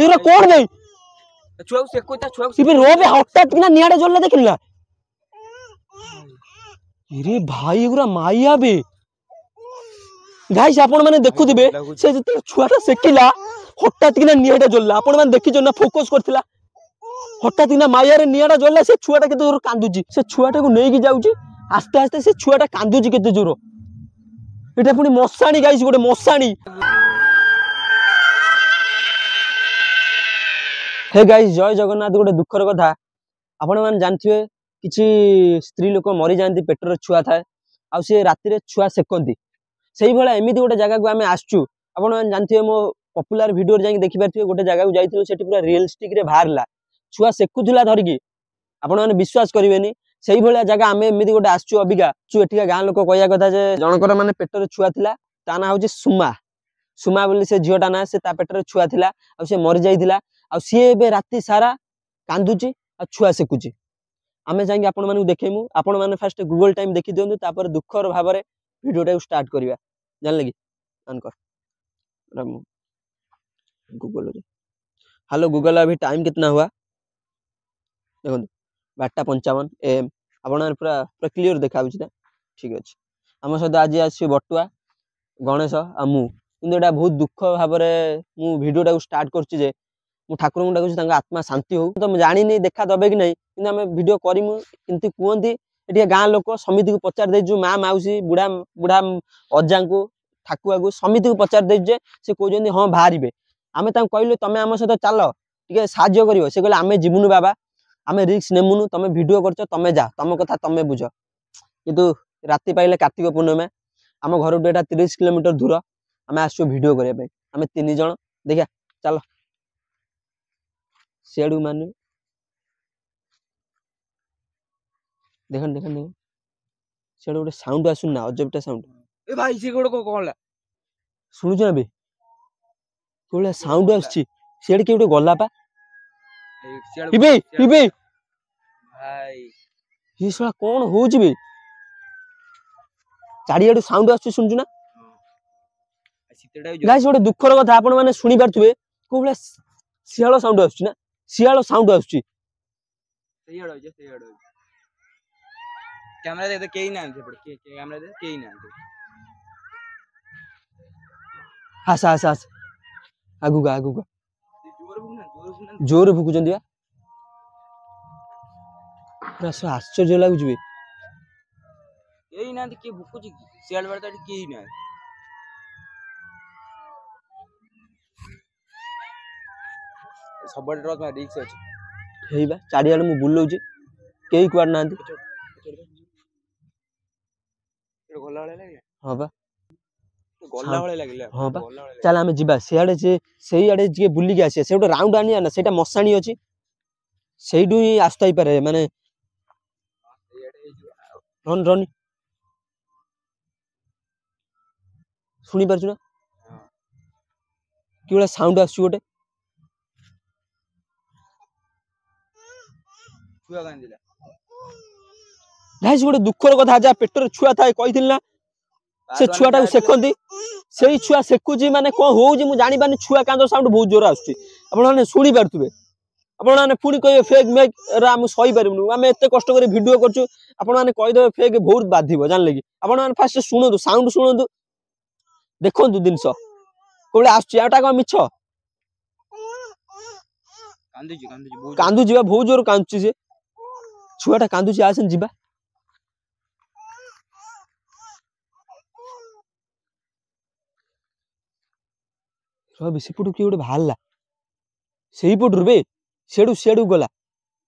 era कोण बे छुआ से कोई ता छुआ इबे रोबे हटात किना नियाडे जल्ला देखिला अरे भाई एगुरा माइया बे गाइस आपण माने देखु दिबे से जते छुआटा सेकिला हटात किना नियाडे जल्ला आपण माने देखि जना फोकस करथिला हटात किना माइया रे नियाडा जल्ला से छुआटा केते जोर कांदुची से छुआटा को नेकी जाउची आस्ते आस्ते से छुआटा कांदुची केते जोर एटा पुनी मसाणी गाइस गोटे मसाणी हे गाइस जय जगन्नाथ गोटे दुखर कथा आपण माने जानथिबे किछि स्त्री लोक मरि जानती पेटर छुआ थाए आ से राति रे छुआ सेकंती सेही भला एमिति गोटे जगह को आमे आछू आपण माने जानथिबे मो पॉपुलर वीडियो रे जाई देखि पारथिबे गोटे जगह को जाइथिलु सेठी पूरा रियलिस्टिक रे बाहरला छुआ सेकुथुला धरकी आपण माने विश्वास करिवेनी सेही भला जगह आमे एमिति गोटे आछू अबिका छु एठिका गां लोक कहया कथा जे जनकर माने पेटर छुआ थिला ता ना होची सुमा सुमा बोली से झियोटा ना से ता पेटर छुआ थिला आ से मरि जाइथिला आ सी एबे राति सारा कांदुची आ छुआ सेकुची आमे जाइए आपण मानू देखेमु आपण माने फर्स्ट गूगल टाइम देखि दियंतु तापर दुखर भाव रे वीडियोटा स्टार्ट करिया जानले कि ऑन कर गूगल हेलो गूगल अभी टाइम कितना हुआ देखो 12:55 AM आपण पूरा पूरा क्लियर देखा ना ठीक अछि हम सहित आज आसी बटुआ गणेश आ मु किंतु एटा बहुत दुख भाव रे मु वीडियोटा स्टार्ट करछि जे मु ठाकुर को डाकुछि तांगा आत्मा शांति हो तो जानी नहीं देखा दबे कि नहीं कि आम वीडियो करिमु किंतु कहंती एठी गां लोक समिति को पचार दे जो माँ माउसी बुढ़ा बुढ़ा अजा को ठाकुआ को समिति को पचार दे जे से कहउजंदी हां बाहरिबे आमे तां कहलु तमे आम सहित चलो टिके साहाय्य करिवो से कहले आमे जीवनु बाबा आमे रिस्क नेमुनु तमे वीडियो करछ तमे जा तम कथा तमे बुझ किंतु राति पाइले कार्तिक पूर्णिमा आम घर एटा 30 किलोमीटर दूर आमे आसु वीडियो करिया पे आमे 3 जण देखा चलो सेडू माने देखन देखन देखन सेडू गोटे साउंड आसुन ना अजबटा साउंड ए भाई से गोड़ को कोनला सुनु छ बे कोला साउंड आछी सेड के गोटे गला पा इबे इबे भाई ये साला कोन होउछ बे चाडियाडू साउंड आछी सुनजु ना गाइस गोटे दुखर कथा आपण माने सुनि पारथुबे कोला सियालो साउंड आछी ना सियालो साउंड आछी सेयाडो जे सेयाडो कैमरा दे केई ना से पड़ के कैमरा दे केई ना हास हास हास आगु गा जोर भुकु जंदिया रस आश्चर्य लागु जबे केई ना के भुकु जी सियाल बरता केई ना सबड रथ में रिक्स अछि हेइबा चाडियाले मु बुलौजी केई क्वाड नांती गला वाले लागे हां बा गला वाले लागिला हां बा चल आमे जिबा सेआडे जे सेई आडे जे बुली के आसे सेउडो राउंड आनिया ना सेटा मसाणी अछि सेइडु ही आस्ताई पारे माने रन रन सुनी परछु ना कि वाला साउंड आसु गोटे छुआ गांदिला गाइस गोटे दुखर कथा जा पेटर छुआ थाए कहिथिल ना से छुआटा को सेकंती सेई छुआ सेकुची माने कोन होउजी मु जानि बानी छुआ कांदो साउंड बहुत जोर आसुची आपण माने सुनी पारथुबे आपण माने पुनी कहिए फेक मेक रा मु सही परबनु आमे एते कष्ट करी वीडियो करछु आपण माने कहि देबे फेक बहुत बाधिबो जानले कि आपण माने फास्ट सुनंतु साउंड सुनंतु देखंतु दिनस कोले आसुची आटा को मिछ कांदू जीवा बहुत जोर कांदुची से छुआटा कांदुची आसन जीवा सब सेपटू कि गोटे बाहरला सेही पटू बे सेडू सेडू गला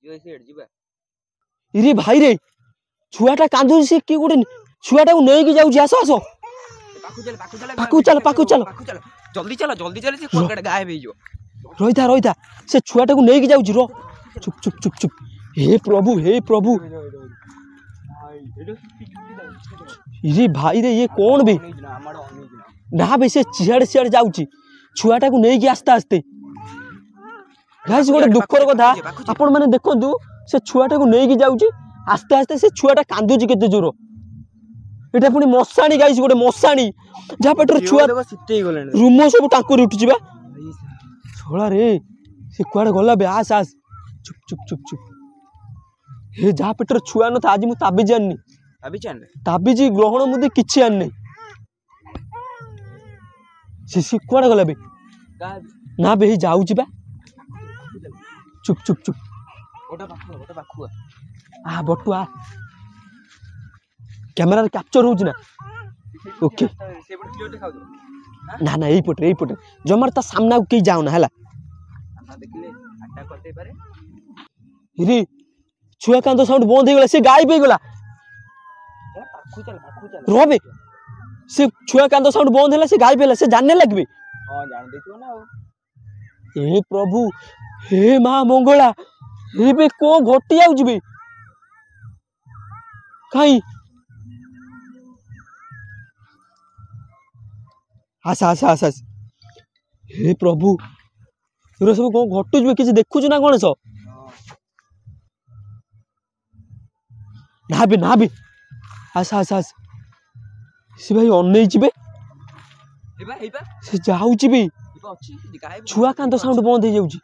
जीवा इरे भाई रे छुआटा कांदुची से कि गोटे छुआटा को नै कि जाउची आसो आसो पाकू चल जल्दी चल से कोलगड़ गायब हे जो रोइता रोइता से छुआटा को नै कि जाउची रो चुप चुप चुप चुप हे प्रभु इरे भाई रे ये कौन बे ना बे से चिहाड़ सियाड़ जाउची छुआटा को नै कि आस्ता आस्ते गाइस गोटे दुखर कथा आपण माने देखंतु से छुआटा को नै कि जाउची आस्ते आस्ते से छुआटा कांदुची केते जोर एटा पुनी मसाणी गाइस गोटे मसाणी जा पेटर छुआ सिटे गले रूम सब टांकुरी उठिची बा छोळा रे से कुआड़े गला बे आस आस चुप चुप चुप चुप हे जा पेटर छुआ न था आज मु ताबी जाननी अभी चल ताबीजी ग्रहण मुदे किछि आन्ने से कुआड़े गला बे ना बे ही जाउची बा चुप चुप चुप ओटा पाखु आ बटुआ कैमरा कैप्चर होउची ना ओके से बड क्लियर देखाउ ना ना यही पटे जमर ता सामना के जाओ ना हला हम देखले अटैक करते पारे रे छुआ कांद साउंड बंद हो गला से गायब हो गला पाखु चल रोबे से छुआ कांद साउंड बंद होला से गायब होला से जानने लगबे हां जान देखियो ना हे प्रभु हे मां मंगला हे बे को घटी आउ जबे काई आसा आसा आसा हे प्रभु एरा सब को घटु जबे किछ देखु छु ना गणेश ना बे आसा आसा से भाई अनई जिबे हेबा से जाउ जिबे अछि गायब छुआ कांद साउंड बंद हो जाउची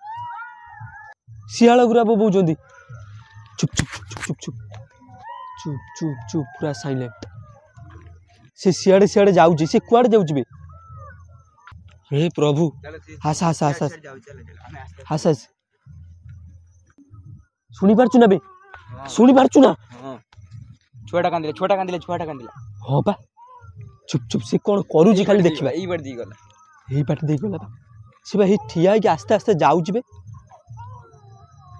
सियाळ गुरा बोबौचंदी चुप चुप चुप चुप चुप चुप चुप चुप पूरा साइलेंट से सियाड़े सियाड़े जाउची से कुआड़े जाउची बे हे प्रभु आसा आसा आसा आसा सुनी पारछु ना बे सुनी पारछु ना छुआटा कांदिला हां बा चुप चुप से कोन करू जी खाली देखिबा ई बार दी गला यही बाट दे गला से भाई ठिया के आस्ते आस्ते जाऊ जिबे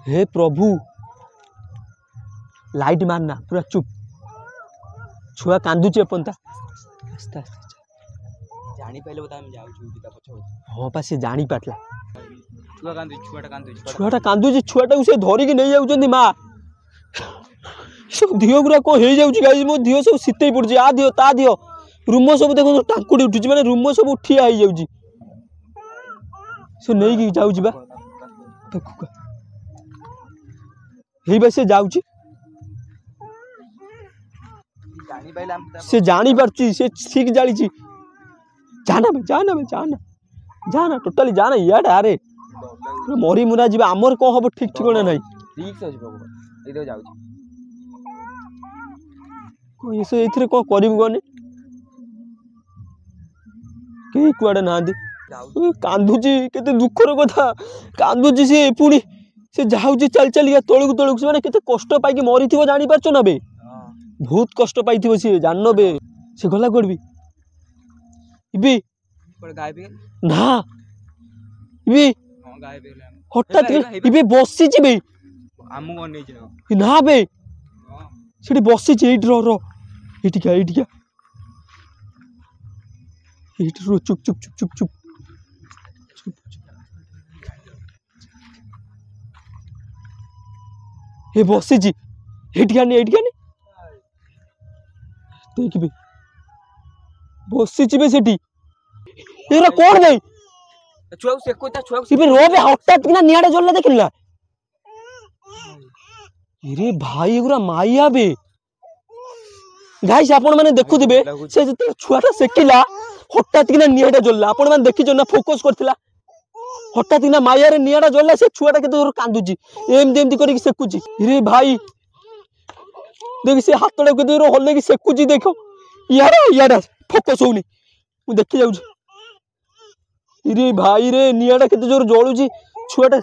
हे प्रभु लाइट मारना पूरा चुप छुआ कांदुचे अपनता आस्ते आस्ते जानी पहले बता हम जाऊ छु दिका पछो हां पा से जानी पाटला छुआटा कांदुची छुआटा से धरि के नहीं जाउचंदी मां सब धियो गुरा को हे जाउची गाइस मो धियो सब सितई पड़जी आ धियो ता धियो रूम सब देखो टांकुडी उठुची माने रूम सब उठिया हो जाउची से नहीं की जाउची बा देखो हे बे से जाउची जानी पहले हम से जानी पारची से ठीक जाली छी जाना जाना टोटली जाना यार अरे मरी मुरा जीवा आमर को हबो ठीक ठिकाना नहीं रिक्स अछि प्रभु ए दे जाउ को ये इथरे को करिब गने के कुआडे नांदी कांदुची केते दुखर कथा कांदुची से पुणी से जाउची चल चल या तळुक तळुक से माने केते कष्ट पाई के मरी थिबो जानि परछो ना बे बहुत कष्ट पाई थिबो से जाननो बे से गला करबी इबी पर गायब ना इबी हां गायब हठात इबी बसी जिबे आमु कोन नै छ ना बे सेठी बसी छि एठी रो एठिका एठी रो चुप चुप चुप चुप चुप हे बसी छि एठिका ने देखबे बसी छि बे सेठी एरा कोन बे छुआ से कोता छुआ इबे रोबे हठात किना नियाडे जल्ला देखिला अरे भाई एगुरा माइया बे गाइस आपण माने देखु दिबे से जते छुआटा सेकिला हठात किना नियाडे जल्ला आपण माने देखि जना फोकस करथिला हठात किना माइया रे नियाडा जल्ला से छुआटा केते जोर कांदुची एमदी करी सेकुची अरे भाई देख से हाथडे केते जोर हल्ले की सेकुची देखो याडा फोकस होउनी मु देखि जाउची इरे भाई रे नियाडा केते जोर जळुची छुआटा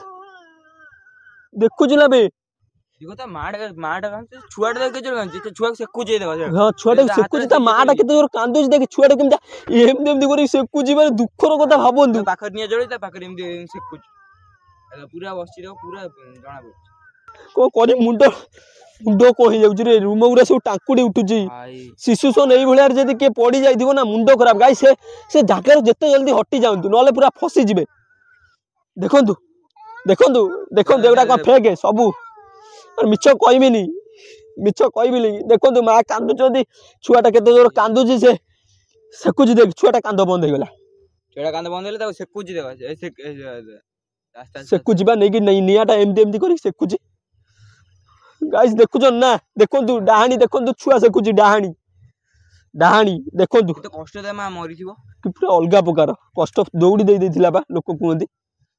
देखुची ना बे देखो ता माडा कांचे छुआटा देख के कांचे छुआ सेकुची देखो हां छुआटा सेकुची ता माडा केते जोर कांदुची देख छुआटा केमता एमदी करी सेकुची माने दुखर कथा भाबंतु पाखर निया जळी ता पाखर एमदी सेकुची पूरा बसची देखो पूरा जणा पड़ को करी मुंडो को हे जाउची रे रूम गुरा सब टांकुडी उठुची शिशु सन एई भलियार जदी के पड़ी जाई दिबो ना मुंडो खराब गाइस से जाकर जत्ते जल्दी हटी जाउंतु नले पूरा फसी जिबे देखंतु एगुडा को फेक सबू मिछ कहबिनी देखो माँ कांदुची छुआटा केते जोर कांदुची से सेकुची देख छुआटा कांद बंद हो गला छुआटा कांद बंद होले सेकुची देखो सेकुची बा नहीं कि नहीं नियाटा एमदी करी सेकुची गाइस देखुछन ना देखंतु डाहानी देखंतु छुआ सेकुची डाहानी देखंतु तो कष्ट दे मां मरी थिबो कि पूरा अलगा प्रकार कष्ट दौड़ी दे देथिला बा लोक कहंती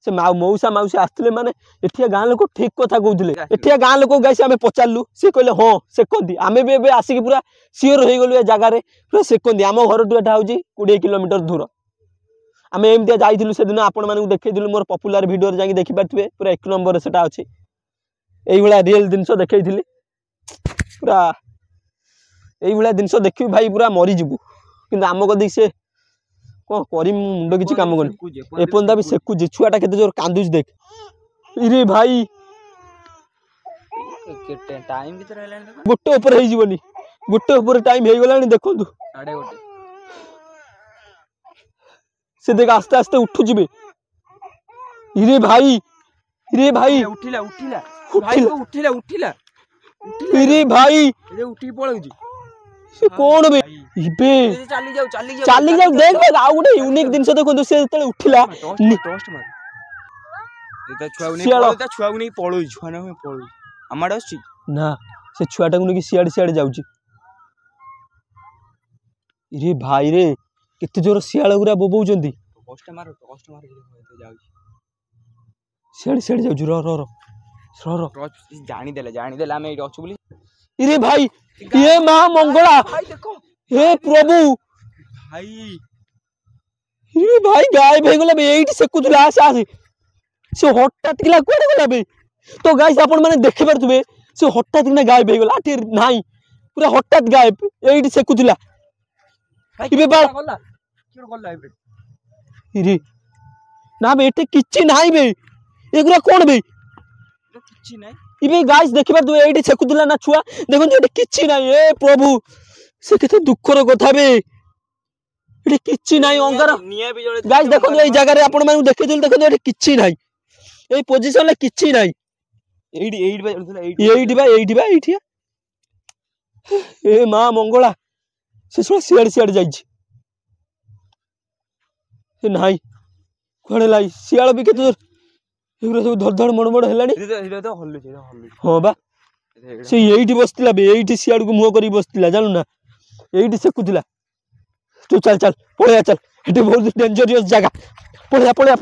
से मौसा मौसी आसते माने एठिया गाँ लोक ठीक कथा कहते एठिया गाँ लोक गाइस आम पचारू सी कहले हाँ सेकती आम भी एवं आसिक पूरा सियोर हो गलु ए जगार पूरा सेकती आम घर टू एटा हूँ 20 किलोमीटर दूर आम एमती जाइलु से दिन आपण मानक देखी मोर पपुलर भिडियो जाकि देखिपारे पूरा 1 नंबर से अच्छी यही रियल जिनस देखी पूरा यही जिनस देखी भाई पूरा मरीजु कि आम कदी से कौन कर मुंड किसी काम कर एपंदा भी सेकुचे छुआटा केते जोर कांदुच देख इरे भाई टाइम भीतर हेलानी गोटे ऊपर हे जीवनी गोटे ऊपर टाइम हे गलानी देखंतु 1:30 से देख आस्ते आस्ते उठु जिबे इरे भाई उठिला भाई को उठिला इरे भाई ए उठी पळौजी से कोन बे इबे चाली जाऊ देख बे आ गोटे यूनिक जिंस देखंतु से तळे उठिला टोस्ट मार एटा छुआ नहीं पळौजी छुआ ना पळौजी हमार अछि ना से छुआटा को सियाड़े जाउची इरे भाई रे केते जोर सियाळ गुरा बोबौचंदी टोस्ट मार जाउची सियाड़े जाउची रो जानी देला हमें एटा अछि बोली इरे भाई ये मां मंगला भाई देखो हे प्रभु भाई इरे भाई गायब हो गला बे एठी से कुतला आस से हठात किला कोडे गला बे तो गाइस आपण माने देखि परतबे से हठात किना गायब हो गला आठी नाही पूरा हठात गायब एठी से कुतला इबे बाल गला क्यों गला इबे इरे ना बे एठी किछि नाही बे एगुरा कोन बे किछि नाही इबे गाइस देखि परतु एठी से कुतला ना छुआ देखन एठी किछि नाही ए प्रभु से केते दुखर कथा बे एठी किछि नाही अंगार गाइस देखन ए जगह रे आपण माने देखि दिल देखन एठी किछि नाही ए पोजीशन ले किछि नाही एठी ए मां मंगला से सियाड़ जाइछि से नाही कोड़े लाई सियाड़ भी केते एगुरा सब धड़ मड़मड़ हेलानी हाँ बा से यही बसला बे यही सियाड़ को मुह कर बसला जानू ना यही सेकुला तू चल पड़िया चल ये बहुत डेंजरियस जगह पड़िया